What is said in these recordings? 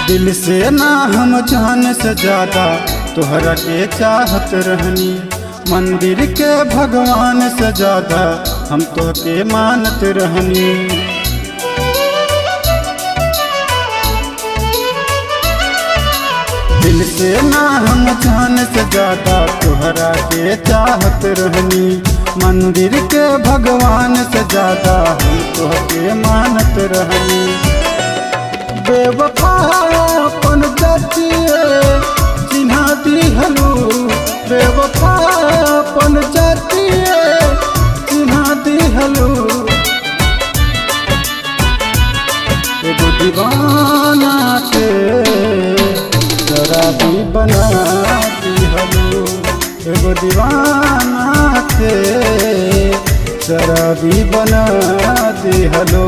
दिल से ना हम जान से ज्यादा तोहरा के चाहत रहनी, मंदिर के भगवान से ज्यादा हम तो के मानत रहनी। दिल से ना हम जान से ज्यादा तोहरा के चाहत रहनी, मंदिर के भगवान से ज्यादा हम तो के मानत रहनी। बेवफा अपन जातिए चिन्हा दिहलू, बेवफा अपन जातिए चिन्हा दिहलू। एगो दीवाना के शराबी बना दिहलू, एगो दीवाना के शराबी बना दिहलू।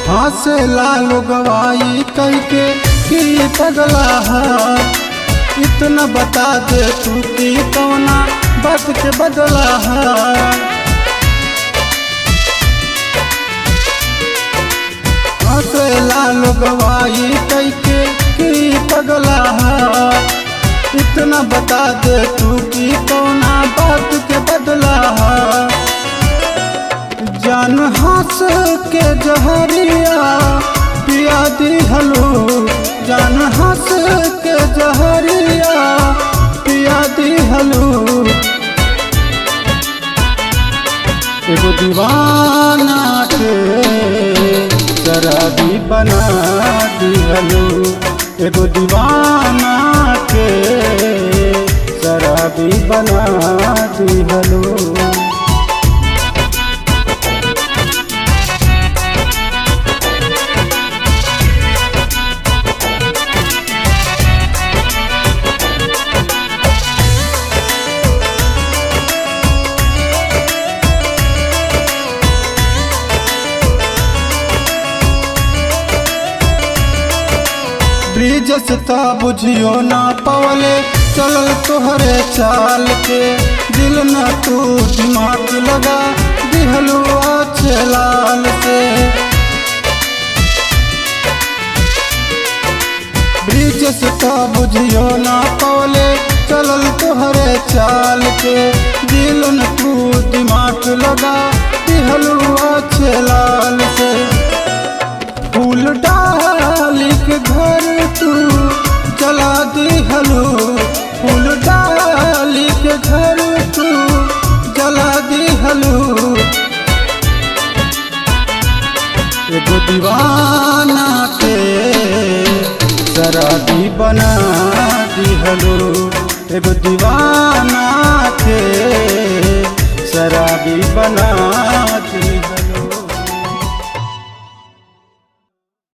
हंसे लालो गवाई करके कि पगला है, इतना बता दे तू कि कौना बात के बदला है। हंसे लालो गवाई करके कि पगला है, इतना बता दे तू कि कौना बात के बदला है। जान हंस के जहरिया पिया दिहलू, जान हंस के जहरिया पिया दिहलू। एगो दीवाना के शराबी बना दिहलू, एगो दीवाना के शराबी बना दिहलू। ब्रिजस ता बुझियो ना पवले चलल तोहरे चाल के, दिल न तू दिमाग लगा दिहलू अच्छे लाल से। ब्रिजस ता बुझियो ना पवले चलल तोहरे चाल के, दिल न तू दिमाग लगा दिहलू अच्छे लाल से। फूल डाली के घर तू जला दिहलू, फूल डाली के घर तू जला दिहलू। एगो दीवाना के शराबी बना दिहलू, एगो दीवाना के शराबी बना